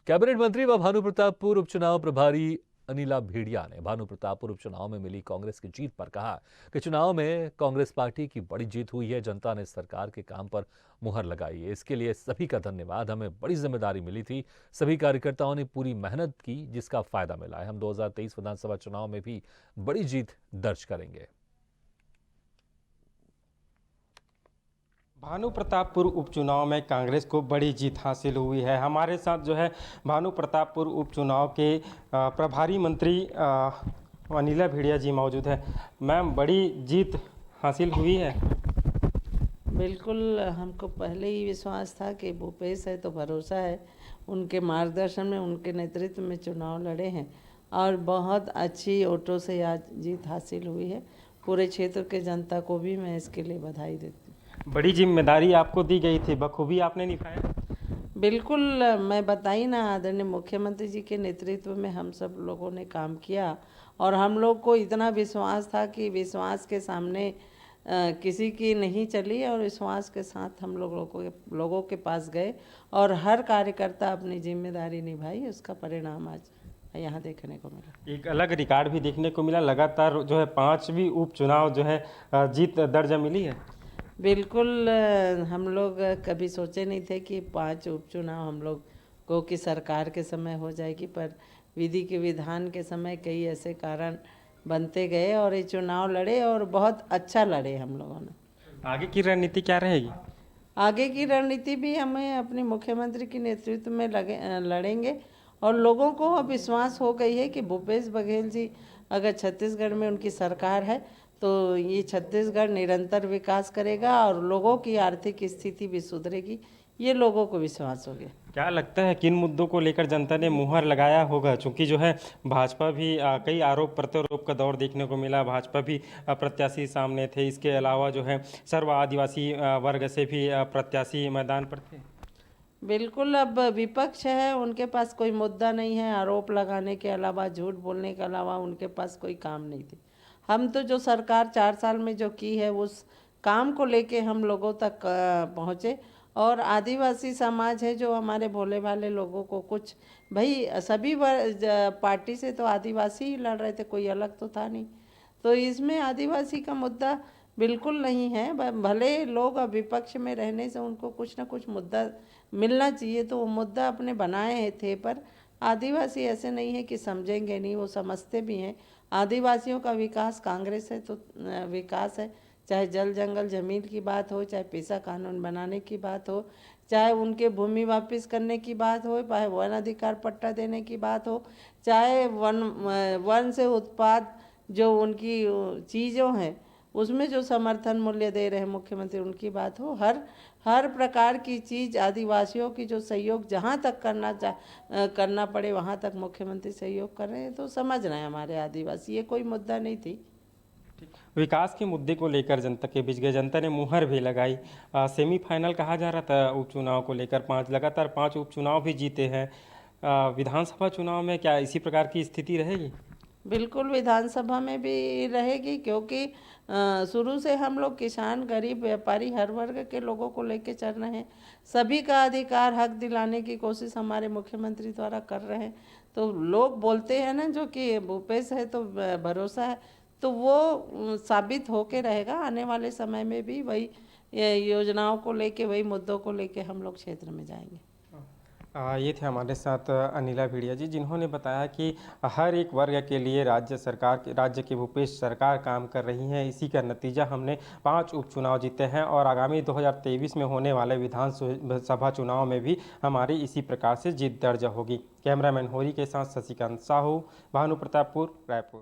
Cabinet मंत्री व भानुप्रतापपुर उपचुनाव प्रभारी अनिला भेड़िया ने भानुप्रतापपुर उपचुनाव में मिली कांग्रेस की जीत पर कहा कि चुनाव में कांग्रेस पार्टी की बड़ी जीत हुई है। जनता ने सरकार के काम पर मुहर लगाई है। इसके लिए सभी का धन्यवाद। हमें बड़ी जिम्मेदारी मिली थी। सभी कार्यकर्ताओं ने पूरी मेहनत की, जिसका फायदा मिला है। हम 2023 विधानसभा चुनाव में भी बड़ी जीत दर्ज करेंगे। भानु प्रतापपुर उपचुनाव में कांग्रेस को बड़ी जीत हासिल हुई है। हमारे साथ जो है भानु प्रतापपुर उपचुनाव के प्रभारी मंत्री अनिला भेड़िया जी मौजूद है। मैम, बड़ी जीत हासिल हुई है। बिल्कुल, हमको पहले ही विश्वास था कि भूपेश है तो भरोसा है। उनके मार्गदर्शन में, उनके नेतृत्व में चुनाव लड़े हैं और बहुत अच्छी वोटों से आज जीत हासिल हुई है। पूरे क्षेत्र के जनता को भी मैं इसके लिए बधाई देती हूँ। बड़ी जिम्मेदारी आपको दी गई थी, बखूबी आपने निभाया। बिल्कुल, मैं बताई ना, आदरणीय मुख्यमंत्री जी के नेतृत्व में हम सब लोगों ने काम किया और हम लोग को इतना विश्वास था कि विश्वास के सामने किसी की नहीं चली और विश्वास के साथ हम लोगों के पास गए और हर कार्यकर्ता अपनी जिम्मेदारी निभाई। उसका परिणाम आज यहाँ देखने को मिला। एक अलग रिकॉर्ड भी देखने को मिला, लगातार जो है 5वीं उपचुनाव जो है जीत दर्ज मिली है। बिल्कुल, हम लोग कभी सोचे नहीं थे कि 5 उपचुनाव हम लोग को की सरकार के समय हो जाएगी, पर विधि के विधान के समय कई ऐसे कारण बनते गए और ये चुनाव लड़े और बहुत अच्छा लड़े हम लोगों ने। आगे की रणनीति क्या रहेगी? आगे की रणनीति भी हमें अपने मुख्यमंत्री के नेतृत्व में लड़ेंगे और लोगों को अब विश्वास हो गई है कि भूपेश बघेल जी अगर छत्तीसगढ़ में उनकी सरकार है तो ये छत्तीसगढ़ निरंतर विकास करेगा और लोगों की आर्थिक स्थिति भी सुधरेगी। ये लोगों को विश्वास हो गया। क्या लगता है किन मुद्दों को लेकर जनता ने मुहर लगाया होगा? चूंकि जो है भाजपा भी कई आरोप प्रत्यारोप का दौर देखने को मिला, भाजपा भी प्रत्याशी सामने थे। इसके अलावा जो है सर्व आदिवासी वर्ग से भी प्रत्याशी मैदान पर थे। बिल्कुल, अब विपक्ष है, उनके पास कोई मुद्दा नहीं है। आरोप लगाने के अलावा, झूठ बोलने के अलावा उनके पास कोई काम नहीं थी। हम तो जो सरकार 4 साल में जो की है उस काम को लेके हम लोगों तक पहुँचे और आदिवासी समाज है जो हमारे भोले भाले लोगों को कुछ भाई सभी पार्टी से तो आदिवासी ही लड़ रहे थे, कोई अलग तो था नहीं। तो इसमें आदिवासी का मुद्दा बिल्कुल नहीं है। भले लोग अब विपक्ष में रहने से उनको कुछ ना कुछ मुद्दा मिलना चाहिए, तो वो मुद्दा अपने बनाए थे, पर आदिवासी ऐसे नहीं है कि समझेंगे नहीं, वो समझते भी हैं। आदिवासियों का विकास कांग्रेस है तो विकास है, चाहे जल जंगल ज़मीन की बात हो, चाहे पेशा कानून बनाने की बात हो, चाहे उनके भूमि वापस करने की बात हो, चाहे वन अधिकार पट्टा देने की बात हो, चाहे वन से उत्पाद जो उनकी चीज़ों हैं उसमें जो समर्थन मूल्य दे रहे हैं मुख्यमंत्री, उनकी बात हो। हर प्रकार की चीज़ आदिवासियों की जो सहयोग जहाँ तक करना पड़े वहाँ तक मुख्यमंत्री सहयोग कर रहे हैं, तो समझ रहे हैं हमारे आदिवासी। ये कोई मुद्दा नहीं थी। विकास के मुद्दे को लेकर जनता के बीच गए, जनता ने मुहर भी लगाई। सेमीफाइनल कहा जा रहा था उपचुनाव को लेकर, लगातार 5 उपचुनाव भी जीते हैं। विधानसभा चुनाव में क्या इसी प्रकार की स्थिति रहेगी? बिल्कुल, विधानसभा में भी रहेगी, क्योंकि शुरू से हम लोग किसान, गरीब, व्यापारी, हर वर्ग के लोगों को लेके चल रहे हैं। सभी का अधिकार, हक दिलाने की कोशिश हमारे मुख्यमंत्री द्वारा कर रहे हैं। तो लोग बोलते हैं ना जो कि भूपेश है तो भरोसा है, तो वो साबित होके रहेगा। आने वाले समय में भी वही योजनाओं को लेके, वही मुद्दों को लेके हम लोग क्षेत्र में जाएंगे। ये थे हमारे साथ अनिला भेड़िया जी, जिन्होंने बताया कि हर एक वर्ग के लिए राज्य की भूपेश सरकार काम कर रही है। इसी का नतीजा हमने 5 उपचुनाव जीते हैं और आगामी 2023 में होने वाले विधानसभा चुनाव में भी हमारी इसी प्रकार से जीत दर्ज होगी। कैमरामैन होरी के साथ शशिकांत साहू, भानु प्रतापपुर, रायपुर।